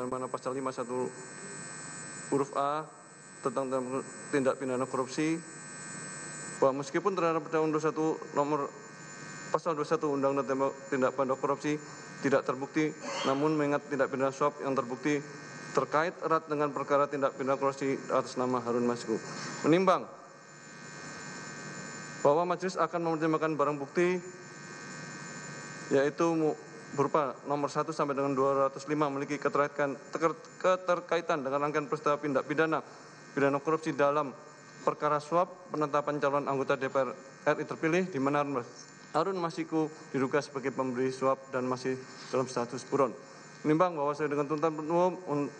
sebagaimana pasal 51 huruf A tentang tindak pidana korupsi, bahwa meskipun terhadap Undang-Undang 21 nomor pasal 21 Undang-Undang tindak pidana korupsi tidak terbukti, namun mengingat tindak pidana suap yang terbukti terkait erat dengan perkara tindak pidana korupsi atas nama Harun Masiku. Menimbang bahwa majelis akan mempertimbangkan barang bukti yaitu berupa nomor 1 sampai dengan 205 memiliki keterkaitan dengan rangkaian peristiwa tindak pidana korupsi dalam perkara suap penetapan calon anggota DPR RI terpilih di mana Harun Masiku diduga sebagai pemberi suap dan masih dalam status buron. Menimbang bahwa sesuai dengan tuntutan umum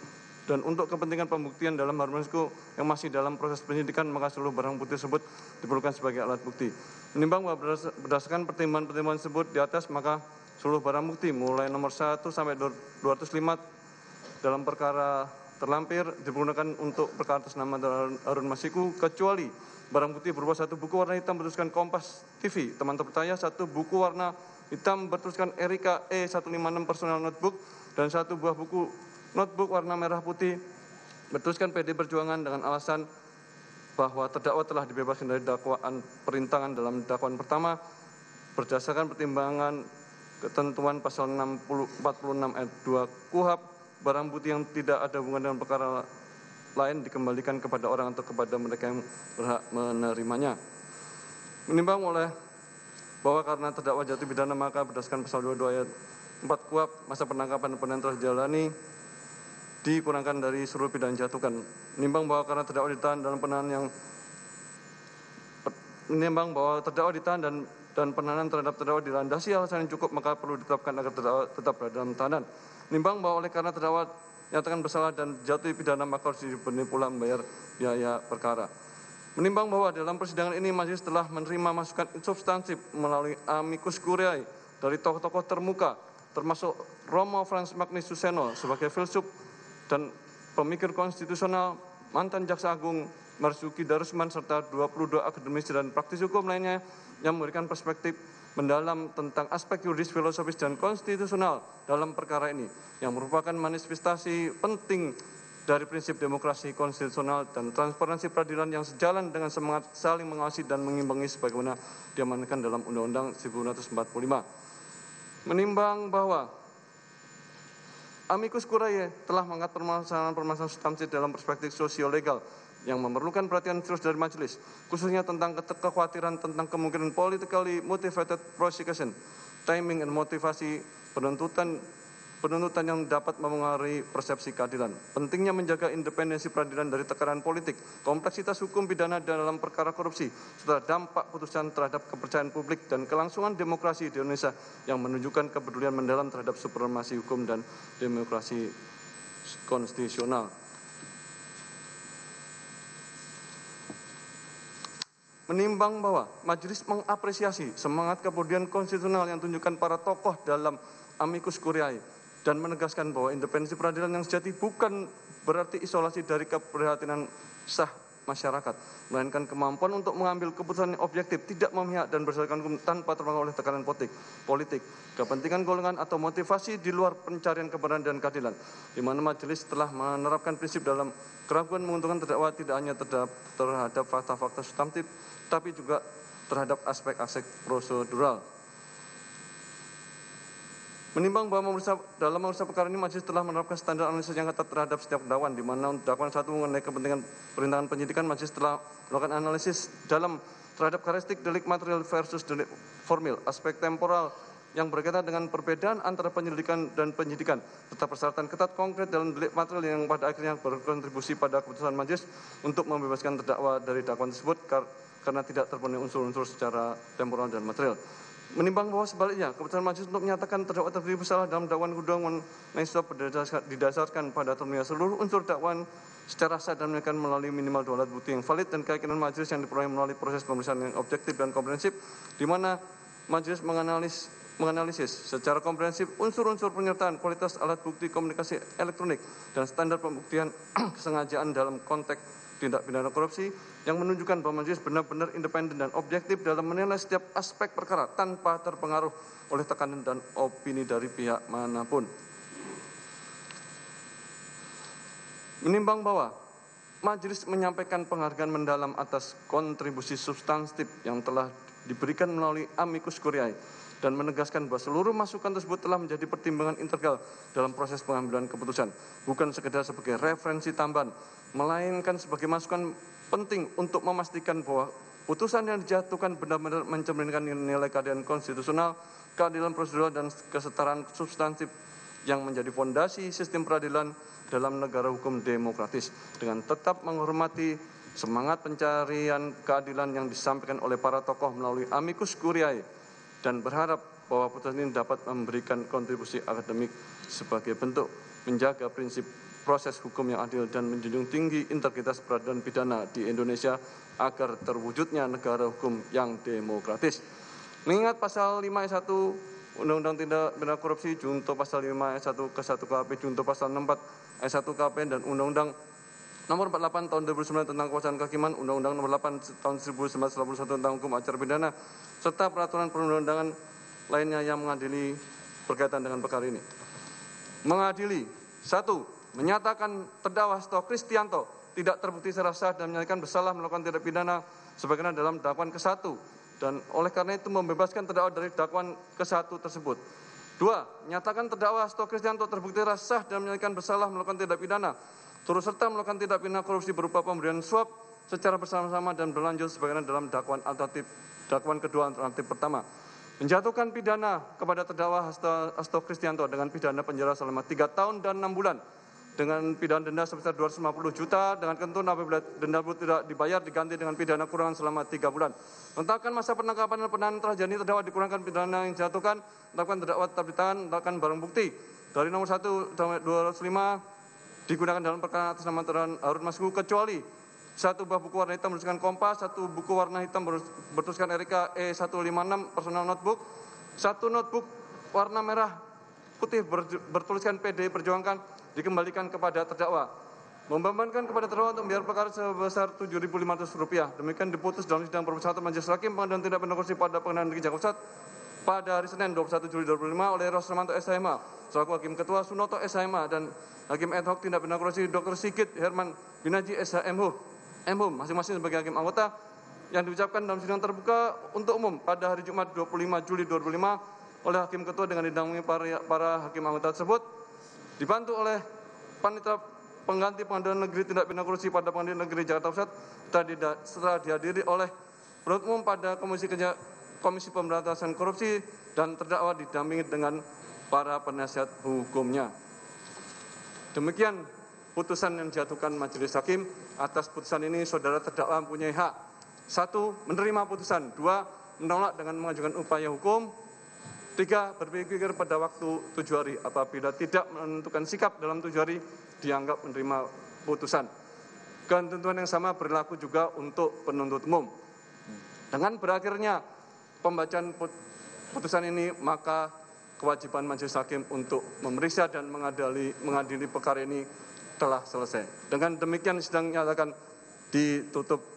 dan untuk kepentingan pembuktian dalam Harun Masiku yang masih dalam proses penyidikan, maka seluruh barang bukti tersebut diperlukan sebagai alat bukti. Menimbang bahwa berdasarkan pertimbangan-pertimbangan tersebut di atas, maka seluruh barang bukti mulai nomor 1 sampai 205 dalam perkara terlampir digunakan untuk perkara atas nama Harun Masiku, kecuali barang bukti berupa 1 buku warna hitam bertuliskan Kompas TV, teman terpercaya, 1 buku warna hitam bertuliskan Erika E156 personal notebook, dan 1 buah buku notebook warna merah putih bertuliskan PD Perjuangan dengan alasan bahwa terdakwa telah dibebaskan dari dakwaan perintangan dalam dakwaan pertama berdasarkan pertimbangan ketentuan pasal 46 ayat 2 KUHP. Barang bukti yang tidak ada hubungan dengan perkara lain dikembalikan kepada orang atau kepada mereka yang berhak menerimanya. Menimbang oleh bahwa karena terdakwa jatuh pidana, maka berdasarkan pasal 22 ayat 4 KUHP, masa penangkapan dan penahanan telah dijalani dikurangkan dari seluruh pidana dijatuhkan. Menimbang bahwa karena terdakwa ditahan dalam penahanan dan penahanan terhadap terdakwa dilandasi alasan yang cukup, maka perlu ditetapkan agar terdakwa tetap berada dalam tahanan. Menimbang bahwa oleh karena terdakwa nyatakan bersalah dan jatuh pidana, maka harus diberi pula membayar biaya perkara. Menimbang bahwa dalam persidangan ini majelis telah menerima masukan substansif melalui amicus curiae dari tokoh-tokoh termuka, termasuk Romo Frans Magnis Suseno sebagai filsuf dan pemikir konstitusional, mantan Jaksa Agung Marzuki Darusman, serta 22 akademisi dan praktisi hukum lainnya yang memberikan perspektif mendalam tentang aspek yuridis, filosofis, dan konstitusional dalam perkara ini, yang merupakan manifestasi penting dari prinsip demokrasi konstitusional dan transparansi peradilan yang sejalan dengan semangat saling mengawasi dan mengimbangi sebagaimana diamanatkan dalam Undang-Undang 1945. Menimbang bahwa amicus curiae telah mengangkat permasalahan substantif dalam perspektif sosio-legal yang memerlukan perhatian serius dari majelis, khususnya tentang kekhawatiran tentang kemungkinan politically motivated prosecution, timing dan motivasi penuntutan yang dapat mempengaruhi persepsi keadilan, pentingnya menjaga independensi peradilan dari tekanan politik, kompleksitas hukum pidana dalam perkara korupsi, serta dampak putusan terhadap kepercayaan publik dan kelangsungan demokrasi di Indonesia yang menunjukkan kepedulian mendalam terhadap supremasi hukum dan demokrasi konstitusional. Menimbang bahwa majelis mengapresiasi semangat kepedulian konstitusional yang ditunjukkan para tokoh dalam amicus curiae dan menegaskan bahwa independensi peradilan yang sejati bukan berarti isolasi dari keprihatinan sah masyarakat, melainkan kemampuan untuk mengambil keputusan yang objektif, tidak memihak dan berdasarkan hukum tanpa terpengaruh oleh tekanan politik, kepentingan golongan atau motivasi di luar pencarian kebenaran dan keadilan, di mana majelis telah menerapkan prinsip dalam keraguan menguntungkan terdakwa tidak hanya terhadap fakta-fakta substantif, tapi juga terhadap aspek-aspek prosedural. Menimbang bahwa dalam memeriksa perkara ini majelis telah menerapkan standar analisis yang ketat terhadap setiap dakwaan, di mana dakwaan 1 mengenai kepentingan perintangan penyidikan, majelis telah melakukan analisis dalam terhadap karakteristik delik material versus delik formil, aspek temporal yang berkaitan dengan perbedaan antara penyelidikan dan penyidikan, serta persyaratan ketat konkret dalam delik material yang pada akhirnya berkontribusi pada keputusan majelis untuk membebaskan terdakwa dari dakwaan tersebut karena tidak terpenuhi unsur-unsur secara temporal dan material. Menimbang bahwa sebaliknya, keputusan majelis untuk menyatakan terdakwa terbukti bersalah dalam dakwaan gudang suap didasarkan pada terpenuhi seluruh unsur dakwaan secara sah dan melalui minimal 2 alat bukti yang valid dan keyakinan majelis yang diperoleh melalui proses pemeriksaan yang objektif dan komprehensif, di mana majelis menganalisis secara komprehensif unsur-unsur penyertaan kualitas alat bukti komunikasi elektronik dan standar pembuktian kesengajaan dalam konteks tindak pidana korupsi yang menunjukkan bahwa majelis benar-benar independen dan objektif dalam menilai setiap aspek perkara tanpa terpengaruh oleh tekanan dan opini dari pihak manapun. Menimbang bahwa Majelis menyampaikan penghargaan mendalam atas kontribusi substantif yang telah diberikan melalui amicus curiae dan menegaskan bahwa seluruh masukan tersebut telah menjadi pertimbangan integral dalam proses pengambilan keputusan, bukan sekedar sebagai referensi tambahan, melainkan sebagai masukan penting untuk memastikan bahwa putusan yang dijatuhkan benar-benar mencerminkan nilai keadilan konstitusional, keadilan prosedural, dan kesetaraan substantif yang menjadi fondasi sistem peradilan dalam negara hukum demokratis, dengan tetap menghormati semangat pencarian keadilan yang disampaikan oleh para tokoh melalui amicus curiae, dan berharap bahwa putusan ini dapat memberikan kontribusi akademik sebagai bentuk menjaga prinsip proses hukum yang adil dan menjunjung tinggi integritas peradilan pidana di Indonesia agar terwujudnya negara hukum yang demokratis. Mengingat pasal 5 ayat 1 Undang-Undang Tindak Pidana Korupsi, junto pasal 5 ayat 1 ke 1 KUHP, junto pasal 64 ayat 1 KUHP, dan Undang-Undang Nomor 48 Tahun 2009 tentang Kekuasaan Kehakiman, Undang-Undang Nomor 8 Tahun 1991 tentang Hukum Acara Pidana, serta peraturan perundang-undangan lainnya yang mengadili berkaitan dengan perkara ini. Mengadili: 1. Menyatakan terdakwa Hasto Kristianto tidak terbukti secara sah dan menyatakan bersalah melakukan tindak pidana sebagaimana dalam dakwaan ke-1, dan oleh karena itu membebaskan terdakwa dari dakwaan ke-1 tersebut. 2. Menyatakan terdakwa Hasto Kristianto terbukti secara sah dan menyatakan bersalah melakukan tindak pidana turut serta melakukan tindak pidana korupsi berupa pemberian suap secara bersama-sama dan berlanjut sebagaimana dalam dakwaan kedua alternatif pertama. Menjatuhkan pidana kepada terdakwa Hasto Kristianto dengan pidana penjara selama 3 tahun dan 6 bulan dengan pidana denda sebesar 250 juta dengan ketentuan apabila denda tersebut tidak dibayar diganti dengan pidana kurungan selama 3 bulan. Menetapkan masa penangkapan dan penahanan telah jadi terdakwa dikurangkan pidana yang dijatuhkan, menetapkan terdakwa tetap ditahan, menetapkan barang bukti dari nomor 1 sampai 205 digunakan dalam perkara atas nama terdakwa Harun Masiku kecuali 1 buah buku warna hitam bertuliskan Kompas, 1 buku warna hitam bertuliskan Erika E156 personal notebook, 1 notebook warna merah putih bertuliskan PD Perjuangkan dikembalikan kepada terdakwa. Membebankan kepada terdakwa untuk membayar perkara sebesar Rp7.500. Demikian diputus dalam sidang permusyawaratan Majelis Hakim Pengadilan Tindak Pidana Korupsi pada Pengadilan Negeri Jakarta Pusat pada hari Senin 21 Juli 2005 oleh Rosramanto SHMH selaku Hakim Ketua, Sunoto SHMH, dan Hakim Ad hoc Tindak Pidana Korupsi Dr. Sigit Herman Binaji SHMH masing-masing sebagai hakim anggota, yang diucapkan dalam sidang terbuka untuk umum pada hari Jumat 25 Juli 2005 oleh Hakim Ketua dengan didampingi para hakim anggota tersebut, dibantu oleh Panitia Pengganti Pengadilan Negeri Tindak Pidana Korupsi pada Pengadilan Negeri Jakarta Pusat setelah dihadiri oleh penuntut umum pada Komisi Pemberantasan Korupsi dan terdakwa didampingi dengan para penasihat hukumnya. Demikian putusan yang dijatuhkan Majelis Hakim. Atas putusan ini saudara terdakwa mempunyai hak: 1. Menerima putusan, 2. Menolak dengan mengajukan upaya hukum, 3. Berpikir pada waktu 7 hari. Apabila tidak menentukan sikap dalam 7 hari, dianggap menerima putusan. Ketentuan yang sama berlaku juga untuk penuntut umum. Dengan berakhirnya pembacaan putusan ini, maka kewajiban Majelis Hakim untuk memeriksa dan mengadili perkara ini telah selesai. Dengan demikian sidang nyatakan ditutup.